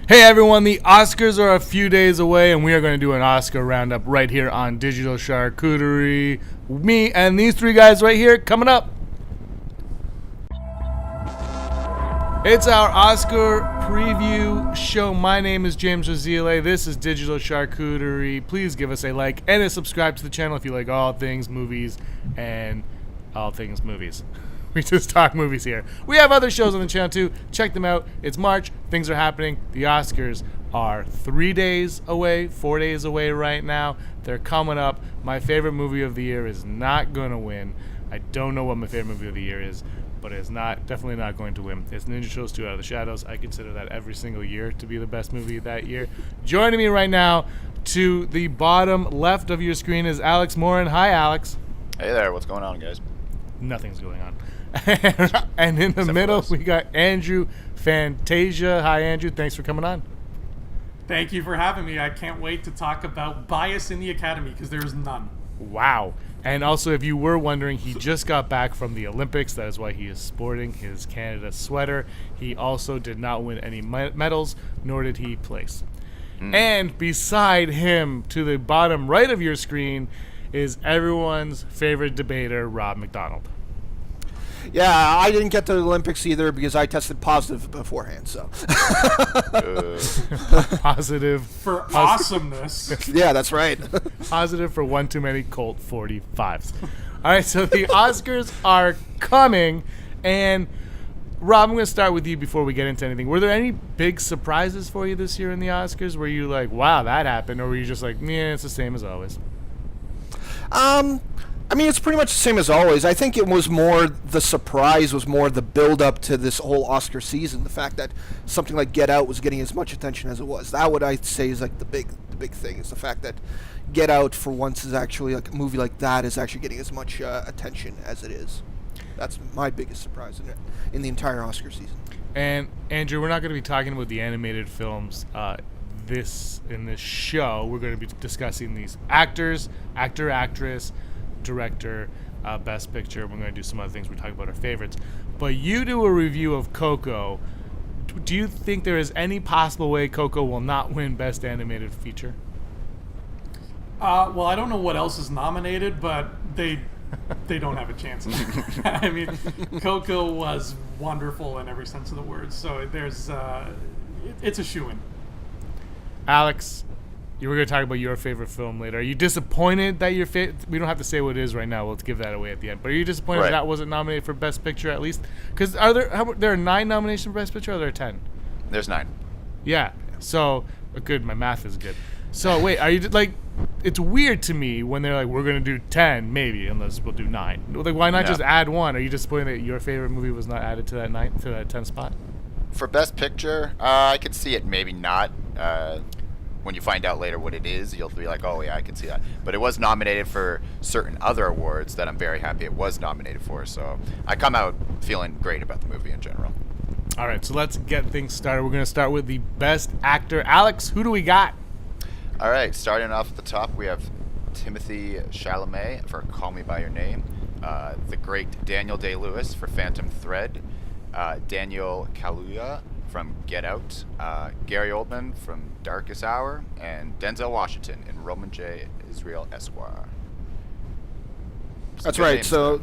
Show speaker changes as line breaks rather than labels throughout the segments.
Hey everyone, the Oscars are a few days away and we are going to do an Oscar roundup right here on Digital Charcuterie. Me and these three guys right here coming up. It's our Oscar preview show. My name is James Rosile. This is Digital Charcuterie. Please give us a like and a subscribe to the channel if you like all things movies and all things movies. We just talk movies here. We have other shows on the channel too. Check them out. It's March. Things are happening. The Oscars are 3 days away, 4 days away right now. They're coming up. My favorite movie of the year is not going to win. I don't know what my favorite movie of the year is, but it's definitely not going to win. It's Ninja Turtles 2 Out of the Shadows. I consider that every single year to be the best movie that year. Joining me right now to the bottom left of your screen is Alex Morin. Hi, Alex.
Hey there. What's going on, guys?
Nothing's going on. And in the middle, we got Andrew Fantasia. Hi, Andrew. Thanks for coming on.
Thank you for having me. I can't wait to talk about bias in the Academy, because there is none.
Wow. And also, if you were wondering, he just got back from the Olympics. That is why he is sporting his Canada sweater. He also did not win any medals, nor did he place. And beside him, to the bottom right of your screen, is everyone's favorite debater, Rob McDonald.
Yeah, I didn't get to the Olympics either because I tested positive beforehand. So
Positive
for awesomeness.
yeah, that's right.
Positive for one too many Colt 45s. All right, so the Oscars are coming, and Rob, I'm going to start with you before we get into anything. Were there any big surprises for you this year in the Oscars? Were you like, wow, that happened, or were you just like, yeah, it's the same as always?
I mean, it's pretty much the same as always. I think it was more, the surprise was more the build-up to this whole Oscar season. The fact that something like Get Out was getting as much attention as it was. That would I say is like the big thing, is the fact that Get Out for once is actually, like a movie like that is actually getting as much attention as it is. That's my biggest surprise in the entire Oscar season.
And Andrew, we're not going to be talking about the animated films in this show. We're going to be discussing these actors, actress, director, best picture. We're going to do some other things. We talk about our favorites. But you do a review of Coco. Do you think there is any possible way Coco will not win best animated feature?
Well, I don't know what else is nominated, but they don't have a chance. I mean, Coco was wonderful in every sense of the word. So there's it's a shoo-in.
Alex, you were going to talk about your favorite film later. Are you disappointed that your we don't have to say what it is right now. We'll give that away at the end. But are you disappointed that wasn't nominated for Best Picture at least? Because there are 9 nominations for Best Picture, or are there 10?
There's 9.
Yeah. So good. My math is good. So wait, are you like? It's weird to me when they're like, we're going to do 10 maybe, unless we'll do 9. Like, why not just add 1? Are you disappointed that your favorite movie was not added to that 10 spot?
For Best Picture, I could see it maybe not. When you find out later what it is, you'll be like, oh yeah, I can see that. But it was nominated for certain other awards that I'm very happy it was nominated for. So I come out feeling great about the movie in general.
All right, so let's get things started. We're going to start with the Best Actor. Alex, who do we got?
All right, starting off at the top, we have Timothée Chalamet for Call Me By Your Name, the great Daniel Day-Lewis for Phantom Thread, Daniel Kaluuya from Get Out, Gary Oldman from Darkest Hour, and Denzel Washington in Roman J. Israel Esquire.
That's right. So,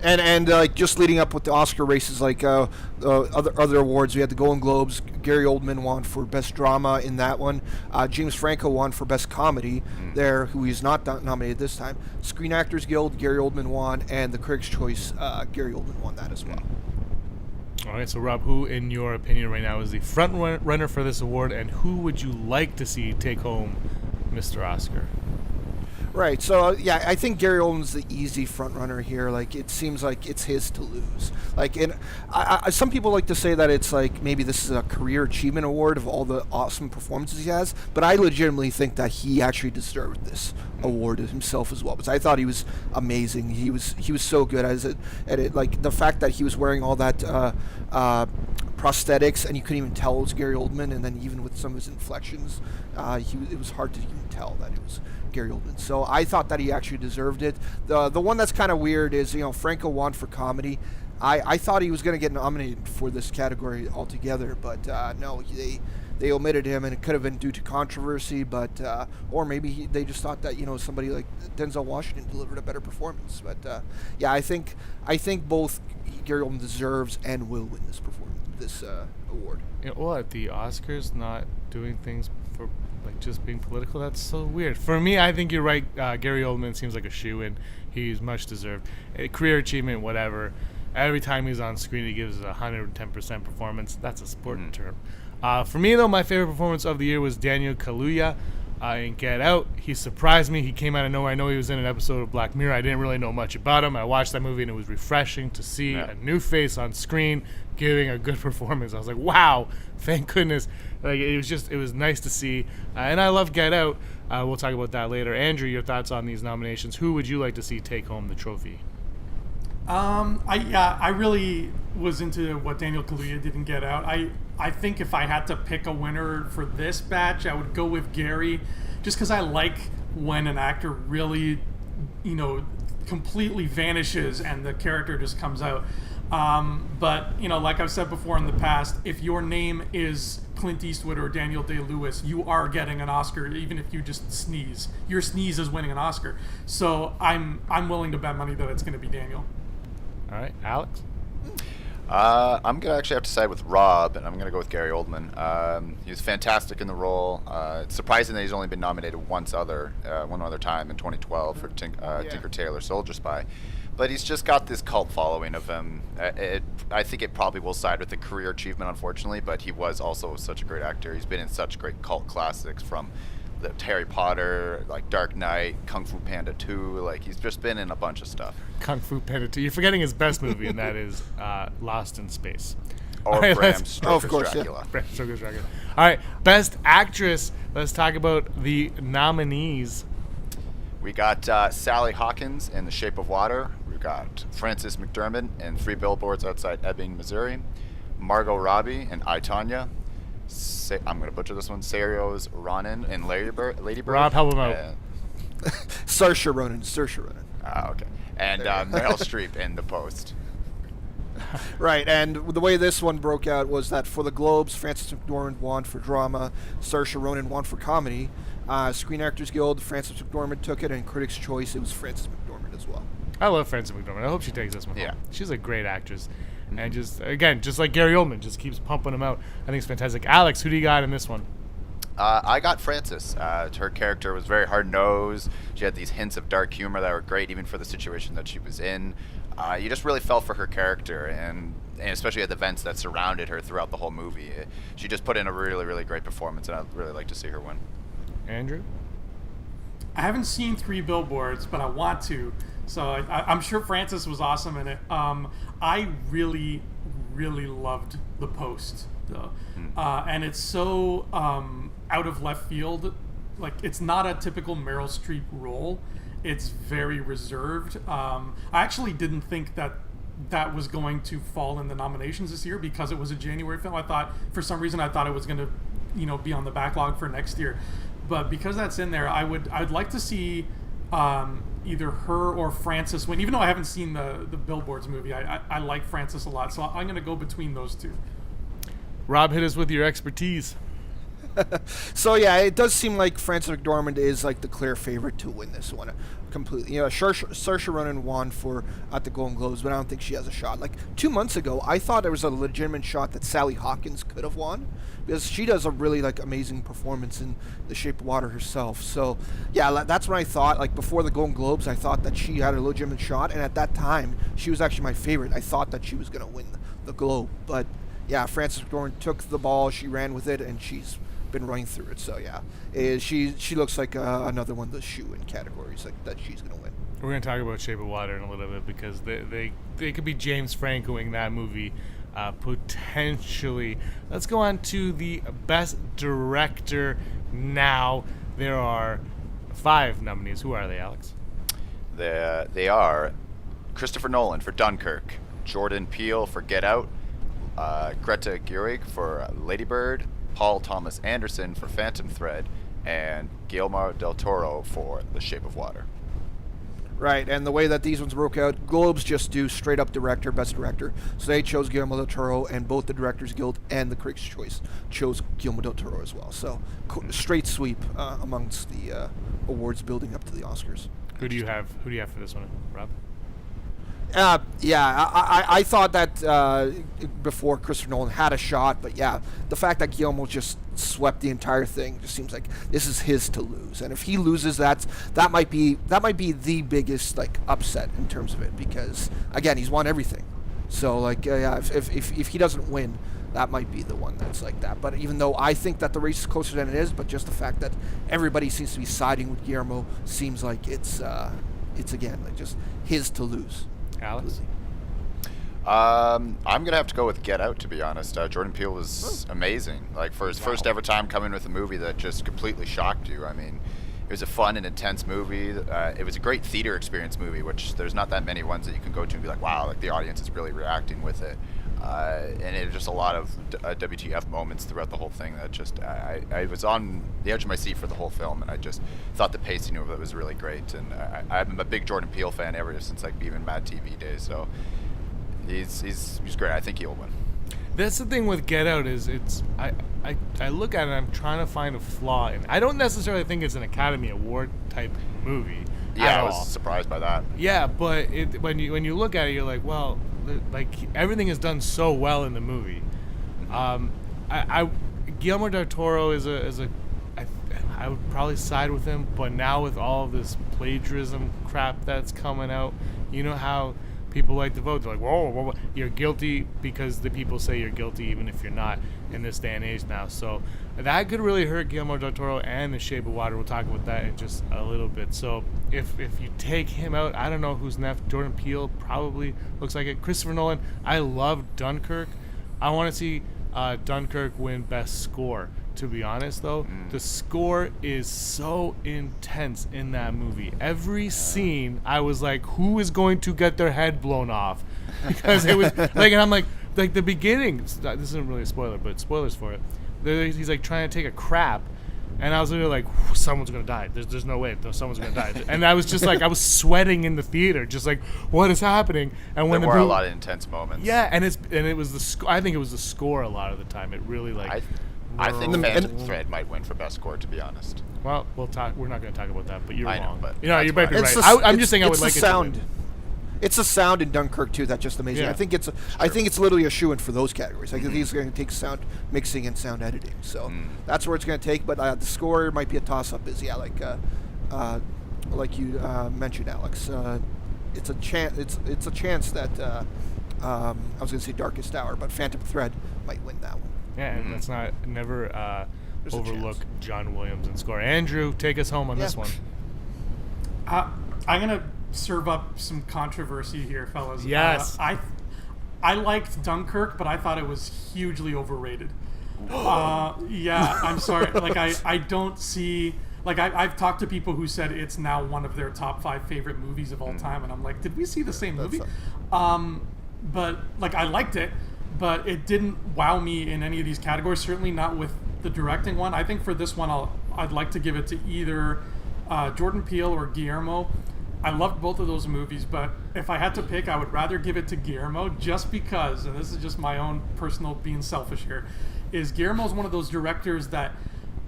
and like just leading up with the Oscar races, like other awards, we had the Golden Globes. Gary Oldman won for Best Drama in that one. James Franco won for Best Comedy there, who is not nominated this time. Screen Actors Guild, Gary Oldman won, and the Critics' Choice, Gary Oldman won that as well.
All right, so Rob, who in your opinion right now is the front runner for this award, and who would you like to see take home Mr. Oscar?
Right, so yeah, I think Gary Oldman's the easy front runner here. Like, it seems like it's his to lose. Like, and some people like to say that it's like maybe this is a career achievement award of all the awesome performances he has, but I legitimately think that he actually deserved this award himself as well, because I thought he was amazing. He was so good at it. Like, the fact that he was wearing all that prosthetics and you couldn't even tell it was Gary Oldman, and then even with some of his inflections, it was hard to even tell that it was Gary Oldman. So I thought that he actually deserved it. The one that's kind of weird is, Franco won for comedy. I thought he was going to get nominated for this category altogether, but no, they omitted him, and it could have been due to controversy, but or maybe they just thought that somebody like Denzel Washington delivered a better performance. But yeah, I think both Gary Oldman deserves and will win this award.
What, the Oscars not doing things for like just being political? That's so weird. For me, I think you're right. Gary Oldman seems like a shoo-in. He's much deserved. Career achievement, whatever. Every time he's on screen, he gives a 110% performance. That's a sporting term. For me, though, my favorite performance of the year was Daniel Kaluuya in Get Out. He surprised me. He came out of nowhere. I know he was in an episode of Black Mirror. I didn't really know much about him. I watched that movie, and it was refreshing to see a new face on screen giving a good performance. I was like, wow, thank goodness. Like, it was nice to see. And I love Get Out. We'll talk about that later. Andrew, your thoughts on these nominations. Who would you like to see take home the trophy?
I really was into what Daniel Kaluuya did in Get Out. I think if I had to pick a winner for this batch, I would go with Gary, just because I like when an actor really, completely vanishes and the character just comes out. But like I've said before in the past, if your name is Clint Eastwood or Daniel Day-Lewis, you are getting an Oscar, even if you just sneeze. Your sneeze is winning an Oscar. So I'm willing to bet money that it's going to be Daniel.
All right, Alex?
I'm going to actually have to side with Rob, and I'm going to go with Gary Oldman. He was fantastic in the role. It's surprising that he's only been nominated one other time in 2012 for Tinker Tailor Soldier Spy. But he's just got this cult following of him. I think it probably will side with the career achievement, unfortunately, but he was also such a great actor. He's been in such great cult classics from Harry Potter, like Dark Knight, Kung Fu Panda 2. Like, he's just been in a bunch of stuff.
Kung Fu Panda 2. You're forgetting his best movie, and that is Lost in Space.
Or
right,
Bram Stoker's Dracula.
Bram Stoker's Dracula. All right, Best Actress. Let's talk about the nominees.
We got Sally Hawkins in The Shape of Water. We got Frances McDormand in 3 Billboards Outside Ebbing, Missouri. Margot Robbie in I, Tonya. I'm going to butcher this one. Saoirse Ronan in Lady Bird.
Rob, help him out.
Saoirse Ronan.
Okay. And Meryl Streep in The Post.
Right, and the way this one broke out was that for the Globes, Frances McDormand won for drama, Saoirse Ronan won for comedy. Screen Actors Guild, Frances McDormand took it, and Critics' Choice, it was Frances McDormand as well.
I love Frances McDormand. I hope she takes this one home.
Yeah.
She's a great actress. And just like Gary Oldman, just keeps pumping them out. I think it's fantastic. Alex, who do you got in this one?
I got Frances. Her character was very hard-nosed. She had these hints of dark humor that were great, even for the situation that she was in. You just really felt for her character, and especially at the events that surrounded her throughout the whole movie. She just put in a really, really great performance, and I'd really like to see her win.
Andrew?
I haven't seen 3 Billboards, but I want to. So I'm sure Frances was awesome in it. I really, really loved The Post, though. And it's so out of left field. Like, it's not a typical Meryl Streep role. It's very reserved. I actually didn't think that was going to fall in the nominations this year because it was a January film. For some reason, I thought it was going to, be on the backlog for next year. But because that's in there, I'd like to see either her or Frances win. Even though I haven't seen the Billboards movie, I like Frances a lot, so I'm going to go between those two.
Rob, hit us with your expertise.
So yeah, it does seem like Frances McDormand is like the clear favorite to win this one completely. Saoirse Ronan won at the Golden Globes, but I don't think she has a shot. Like 2 months ago, I thought there was a legitimate shot that Sally Hawkins could have won because she does a really amazing performance in The Shape of Water herself. So yeah, that's what I thought. Like before the Golden Globes, I thought that she had a legitimate shot, and at that time, she was actually my favorite. I thought that she was going to win the Globe, but yeah, Frances McDormand took the ball, she ran with it, and she's been running through it. So yeah, she looks like another one of the shoe-in categories that she's going to win.
We're going to talk about Shape of Water in a little bit because they could be James Francoing that movie potentially. Let's go on to the Best Director now. There are 5 nominees. Who are they, Alex?
They are Christopher Nolan for Dunkirk, Jordan Peele for Get Out, Greta Gerwig for Lady Bird, Paul Thomas Anderson for Phantom Thread, and Guillermo del Toro for The Shape of Water.
Right, and the way that these ones broke out, Globes just do straight up director, best director. So they chose Guillermo del Toro, and both the Directors Guild and the Critics' Choice chose Guillermo del Toro as well. So straight sweep amongst the awards building up to the Oscars.
Who do you have for this one, Rob?
I thought that before Christopher Nolan had a shot, but yeah, the fact that Guillermo just swept the entire thing just seems like this is his to lose, and if he loses, that might be the biggest like upset in terms of it, because again, he's won everything. So like if he doesn't win, that might be the one that's like that. But even though I think that the race is closer than it is, but just the fact that everybody seems to be siding with Guillermo seems like it's again like just his to lose.
Alex?
I'm gonna have to go with Get Out, to be honest. Jordan Peele was amazing. Like, for his first ever time coming with a movie that just completely shocked you. I mean, it was a fun and intense movie. It was a great theater experience movie, which there's not that many ones that you can go to and be like, wow, like the audience is really reacting with it. And it was just a lot of WTF moments throughout the whole thing that just I was on the edge of my seat for the whole film, and I just thought the pacing of it was really great. And I'm a big Jordan Peele fan ever since like even Mad TV days, so he's great. I think he'll win.
That's the thing with Get Out is I look at it and I'm trying to find a flaw in it. I don't necessarily think it's an Academy Award type movie.
Yeah, I was surprised by that.
Yeah, but when you look at it, you're like, well, like everything is done so well in the movie. Guillermo del Toro I would probably side with him, but now with all of this plagiarism crap that's coming out, you know how people like to vote. They're like, whoa, you're guilty because the people say you're guilty, even if you're not in this day and age now. So that could really hurt Guillermo del Toro and The Shape of Water. We'll talk about that in just a little bit. So if you take him out, I don't know who's next. Jordan Peele probably looks like it. Christopher Nolan, I love Dunkirk. I want to see Dunkirk win Best Score. To be honest, though, the score is so intense in that movie. Every scene, I was like, who is going to get their head blown off? Because it was like, and I'm like the beginning, this isn't really a spoiler, but spoilers for it. He's like trying to take a crap, and I was literally like, someone's going to die. There's no way. Someone's going to die. And I was just like, I was sweating in the theater, just like, what is happening? And when
there were a lot of intense moments.
Yeah, and it was I think it was the score a lot of the time. It really like.
I think Phantom Thread might win for Best Score, to be honest.
Well, we'll talk. We're not going to talk about that, but you're wrong.
But
you might be right. I'm just saying I would like it.
Sound. It's the sound in Dunkirk too that's just amazing.
Yeah.
I think it's literally a shoo-in for those categories. I think he's going to take sound mixing and sound editing. So that's where it's going to take. But the score might be a toss-up. Like you mentioned, Alex. It's a chance. It's a chance that I was going to say Darkest Hour, but Phantom Thread might win that one.
Yeah, and let's never overlook John Williams and score. Andrew, take us home on this one.
I'm gonna serve up some controversy here, fellas.
Yes.
I liked Dunkirk, but I thought it was hugely overrated. Yeah, I'm sorry. Like I don't see. Like I've talked to people who said it's now one of their top 5 favorite movies of all time, and I'm like, did we see the same movie? But like I liked it. But it didn't wow me in any of these categories, certainly not with the directing one. I think for this one, I'd like to give it to either Jordan Peele or Guillermo. I loved both of those movies, but if I had to pick, I would rather give it to Guillermo just because, and this is just my own personal being selfish here, is Guillermo's one of those directors that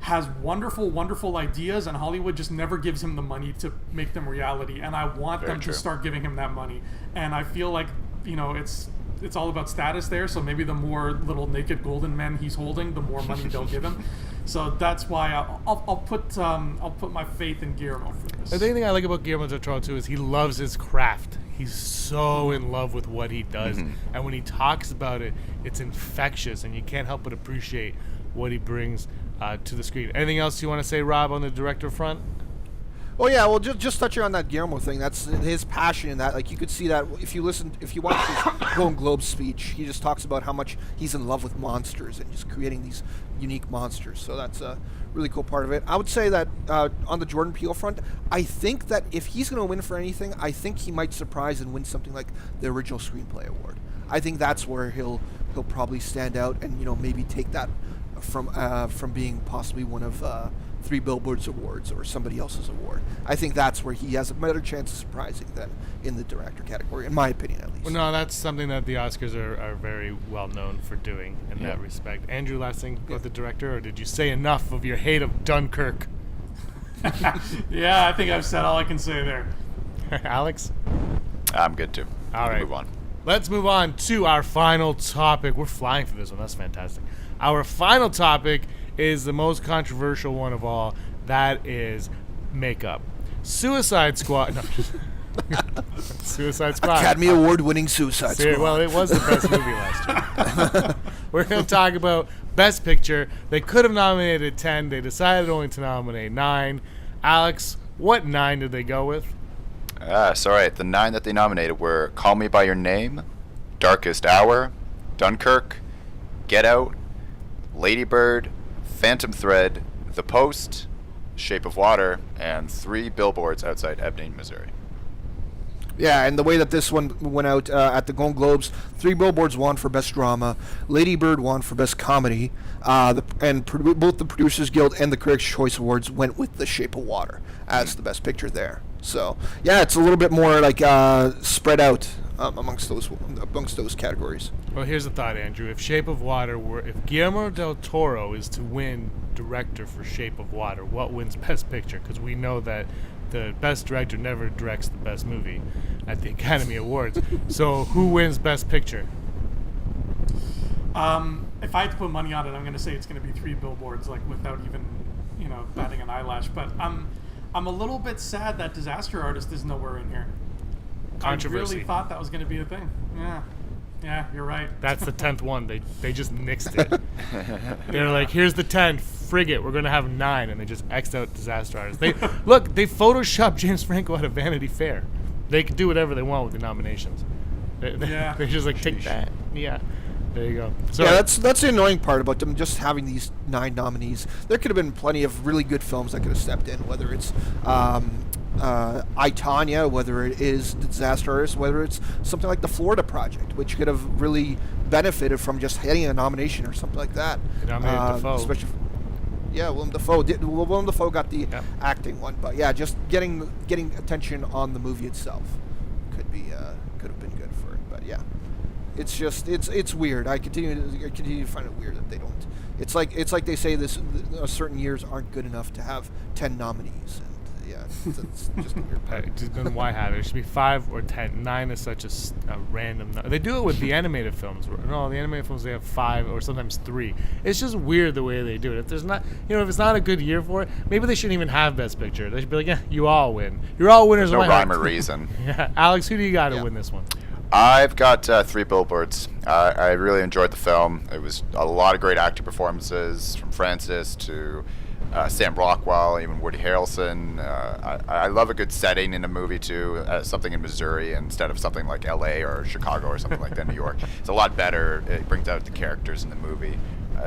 has wonderful, wonderful ideas, and Hollywood just never gives him the money to make them reality. And I want them to start giving him that money. And I feel like, it's all about status there, so maybe the more little naked golden men he's holding, the more money they'll give him. So that's why I'll put my faith in Guillermo for this.
The thing I like about Guillermo del Toro too is he loves his craft. He's so in love with what he does, and when he talks about it, it's infectious, and you can't help but appreciate what he brings to the screen. Anything else you want to say, Rob, on the director front?
Oh yeah, well, just touching on that Guillermo thing, that's his passion in that. Like you could see that if you watch his Golden Globe speech, he just talks about how much he's in love with monsters and just creating these unique monsters. So that's a really cool part of it. I would say that on the Jordan Peele front, I think that if he's going to win for anything, I think he might surprise and win something like the original screenplay award. I think that's where he'll probably stand out and maybe take that from being possibly one of Three Billboards awards or somebody else's award. I think that's where he has a better chance of surprising than in the director category, in my opinion, at least.
Well, no, that's something that the Oscars are very well known for doing in that respect. Andrew, last thing about the director, or did you say enough of your hate of Dunkirk?
Yeah, I think I've said all I can say there.
Alex?
I'm good too.
All right.
Move on.
Let's move on to our final topic. We're flying through this one. That's fantastic. Our final topic is the most controversial one of all. That is makeup. Suicide Squad. No. Suicide Squad.
Academy Award-winning Suicide Squad.
Well, it was the best movie last year. We're going to talk about Best Picture. They could have nominated 10. They decided only to nominate 9. Alex, what 9 did they go with?
So, all right, the 9 that they nominated were Call Me By Your Name, Darkest Hour, Dunkirk, Get Out, Lady Bird, Phantom Thread, The Post, Shape of Water, and 3 Billboards Outside Ebbing, Missouri.
Yeah, and the way that this one went out at the Golden Globes, 3 Billboards won for Best Drama, Lady Bird won for Best Comedy, both the Producers Guild and the Critics' Choice Awards went with The Shape of Water as the Best Picture there. So, yeah, it's a little bit more like spread out amongst those categories.
Well, here's the thought, Andrew. If if Guillermo del Toro is to win director for Shape of Water, what wins Best Picture? Because we know that the best director never directs the best movie at the Academy Awards. So who wins Best Picture?
If I had to put money on it, I'm going to say it's going to be 3 Billboards, like without even, batting an eyelash. But I'm a little bit sad that Disaster Artist is nowhere in here.
Controversy.
I really thought that was going to be a thing. Yeah, you're right.
That's the 10th one. They just nixed it. They're like, here's the 10. Frig it. We're going to have 9. And they just X'd out Disaster Artist. They photoshopped James Franco out of Vanity Fair. They could do whatever they want with the nominations. They just like, take that. Yeah. There you go. So
yeah, that's the annoying part about them just having these 9 nominees. There could have been plenty of really good films that could have stepped in, whether it's I, Tanya, whether it is Disaster Artist, whether it's something like The Florida Project, which could have really benefited from just getting a nomination or something like that.
They nominated Dafoe.
Especially Willem Dafoe. Willem Dafoe got the acting one, but yeah, just getting attention on the movie itself could have been good for it. But yeah. It's just it's weird. I continue to find it weird that they don't. It's like they say certain years aren't good enough to have 10 nominees. And yeah, it's just a weird part.
Then why have it? It should be 5 or 10. 9 is such a random number. They do it with the animated films. No, the animated films they have 5 or sometimes 3. It's just weird the way they do it. If there's not, if it's not a good year for it, maybe they shouldn't even have Best Picture. They should be like, yeah, you all win. You're all winners.
There's no rhyme or reason.
Yeah, Alex, who do you got to win this one?
I've got 3 Billboards. I really enjoyed the film. It was a lot of great acting performances, from Francis to Sam Rockwell, even Woody Harrelson. I love a good setting in a movie too, something in Missouri instead of something like L.A. or Chicago or something like that, New York. It's a lot better. It brings out the characters in the movie.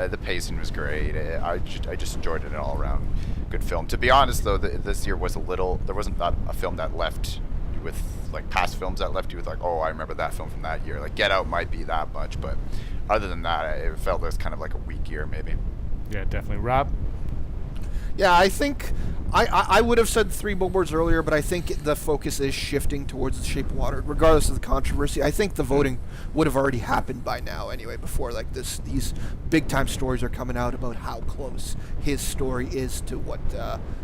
The pacing was great. I just enjoyed it all around. Good film. To be honest, though, this year was there wasn't a film that left with like past films that left you with like, oh, I remember that film from that year. Like Get Out might be that much, but other than that, it felt it was kind of like a weak year maybe.
Yeah, definitely. Rob?
Yeah, I think I would have said 3 Billboards earlier, but I think the focus is shifting towards The Shape of Water, regardless of the controversy. I think the voting would have already happened by now anyway, before like these big time stories are coming out about how close his story is to what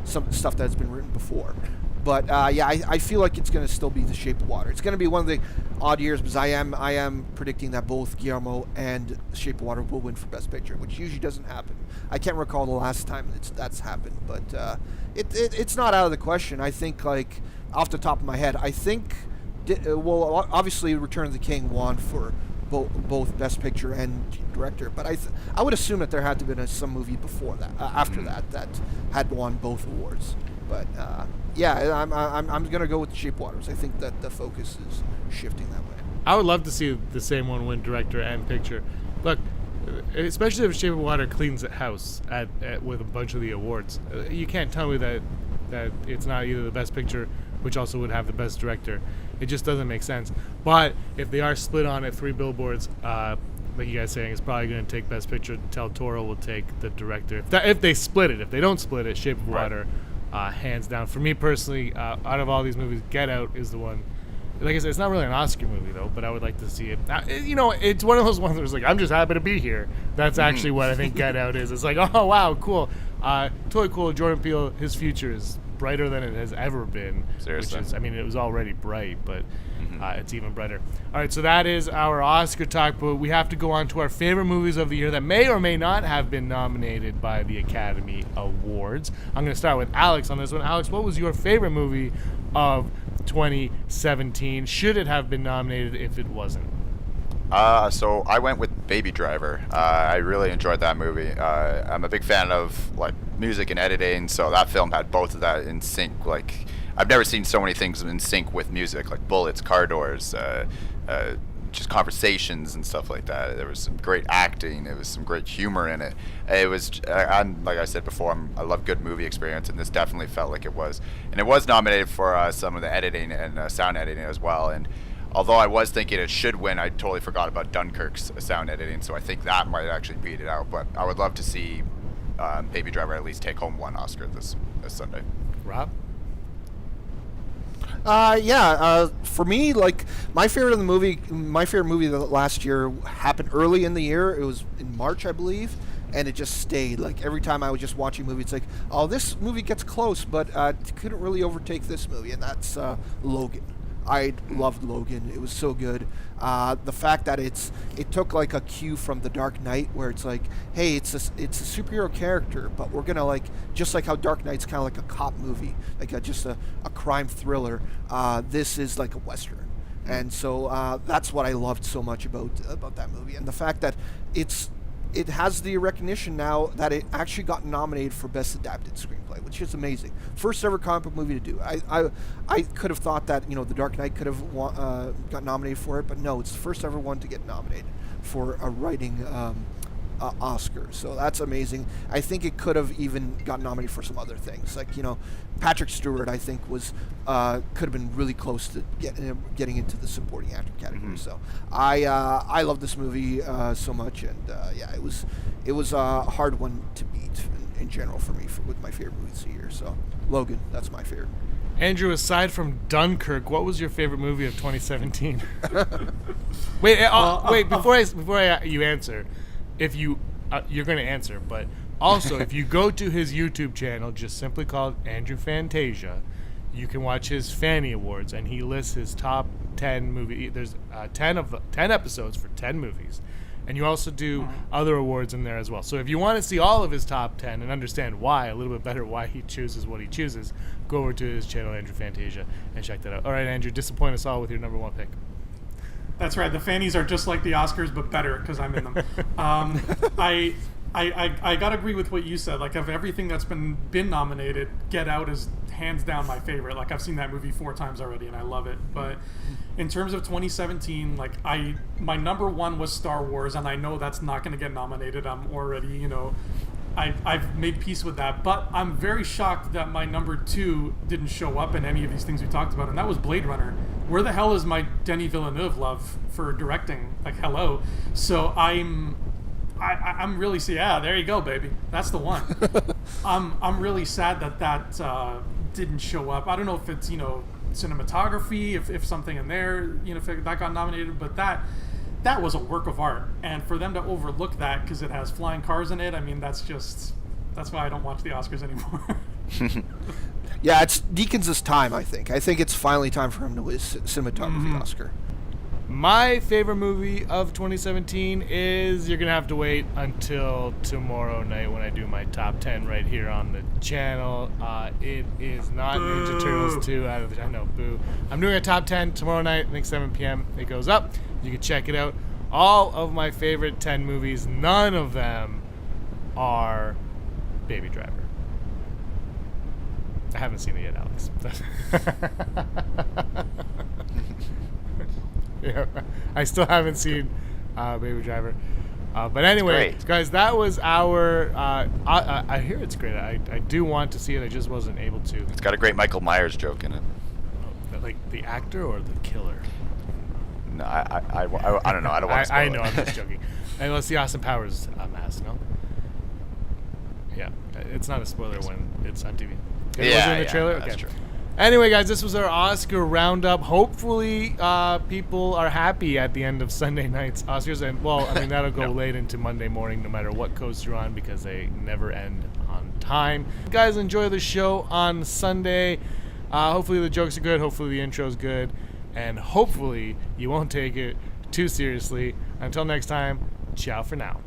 some stuff that's been written before. But I feel like it's going to still be The Shape of Water. It's going to be one of the odd years because I am predicting that both Guillermo and The Shape of Water will win for Best Picture, which usually doesn't happen. I can't recall the last time that's happened, but it's not out of the question. I think, like off the top of my head, I think obviously Return of the King won for both Best Picture and Director, but I would assume that there had to have been some movie before that, after that had won both awards. But I'm gonna go with The Shape of Water. I think that the focus is shifting that way.
I would love to see the same one win Director and Picture. Look, especially if Shape of Water cleans the house with a bunch of the awards. You can't tell me that it's not either the Best Picture, which also would have the Best Director. It just doesn't make sense. But if they are split on at 3 Billboards, like you guys saying, is probably going to take Best Picture. Del Toro will take the director. If they split it. If they don't split it, Shape of Water, hands down. For me personally, out of all these movies, Get Out is the one. Like I said, it's not really an Oscar movie, though, but I would like to see it. It's one of those ones where it's like, I'm just happy to be here. That's actually what I think Get Out is. It's like, oh, wow, cool. Totally cool. Jordan Peele, his future is brighter than it has ever been.
Seriously.
Which is, it was already bright, but it's even brighter. All right, so that is our Oscar talk, but we have to go on to our favorite movies of the year that may or may not have been nominated by the Academy Awards. I'm going to start with Alex on this one. Alex, what was your favorite movie of 2017? Should it have been nominated if it wasn't?
So I went with Baby Driver. I really enjoyed that movie. I'm a big fan of like music and editing, so that film had both of that in sync. Like, I've never seen so many things in sync with music, like bullets, car doors, just conversations and stuff like that. There was some great acting. There was some great humor in it. It was, I'm like I said before, I love good movie experience, and this definitely felt like it was. And it was nominated for some of the editing and sound editing as well. And although I was thinking it should win, I totally forgot about Dunkirk's sound editing, so I think that might actually beat it out. But I would love to see Baby Driver at least take home one Oscar this Sunday.
Rob?
For me, like, my favorite movie that last year happened early in the year. It was in March, I believe, and it just stayed. Like, every time I was just watching movies, it's like, oh, this movie gets close, but couldn't really overtake this movie, and that's Logan. I loved Logan. It was so good. The fact that it took like a cue from The Dark Knight, where it's like, hey, it's a superhero character, but we're gonna, like, just like how Dark Knight's kind of like a cop movie, like just a crime thriller. This is like a Western, and so that's what I loved so much about that movie, and the fact that it has the recognition now that it actually got nominated for Best Adapted Screenplay, which is amazing. First ever comic book movie to do. I could have thought that The Dark Knight could have got nominated for it, but no, it's the first ever one to get nominated for a writing Oscar. So that's amazing. I think it could have even got nominated for some other things, like Patrick Stewart. I think was could have been really close to getting into the supporting actor category. So I love this movie so much, and it was a hard one to beat in general for me with my favorite movies of the year. So Logan, that's my favorite.
Andrew, aside from Dunkirk, what was your favorite movie of 2017? Wait, before you answer, if you're going to answer, but also if you go to his YouTube channel, just simply called Andrew Fantasia, you can watch his Fanny Awards, and he lists his top 10 movie. There's 10 episodes for 10 movies, and you also do other awards in there as well. So if you want to see all of his top 10 and understand why a little bit better, why he chooses what he chooses, go over to his channel, Andrew Fantasia, and check that out. All right, Andrew, disappoint us all with your number one pick.
That's right. The Fannies are just like the Oscars, but better because I'm in them. I gotta agree with what you said. Like, of everything that's been nominated, Get Out is hands down my favorite. Like, I've seen that movie 4 times already, and I love it. But in terms of 2017, like, my number one was Star Wars, and I know that's not going to get nominated. I'm already, I've made peace with that. But I'm very shocked that my number 2 didn't show up in any of these things we talked about, and that was Blade Runner. Where the hell is my Denis Villeneuve love for directing? Like, hello. So I'm really there you go, baby. That's the one. I'm really sad that didn't show up. I don't know if it's cinematography, if something in there if that got nominated, but that was a work of art, and for them to overlook that because it has flying cars in it, that's why I don't watch the Oscars anymore.
Yeah, it's Deakins' time, I think. I think it's finally time for him to win cinematography Oscar.
My favorite movie of 2017 is, you're going to have to wait until tomorrow night when I do my top 10 right here on the channel. It is not Ninja Turtles 2. I know, boo. I'm doing a top 10 tomorrow night, I think 7 p.m. It goes up. You can check it out. All of my favorite 10 movies, none of them are Baby Driver. I haven't seen it yet, Alex. Yeah, I still haven't seen Baby Driver. But anyway, guys, that was our... I hear it's great. I do want to see it. I just wasn't able to.
It's got a great Michael Myers joke in it.
Like the actor or the killer?
No, I don't know. I don't want to spoil
I know.
it.
I'm just joking. Unless the Austin Powers mask, no. Yeah, it's not a spoiler when it's on TV. It was in the trailer.
That's
Okay.
true.
Anyway, guys, this was our Oscar roundup. Hopefully, people are happy at the end of Sunday night's Oscars, and well, I mean that'll go late into Monday morning, no matter what coast you're on, because they never end on time. Guys, enjoy the show on Sunday. Hopefully the jokes are good. Hopefully the intro's good, and hopefully you won't take it too seriously. Until next time, ciao for now.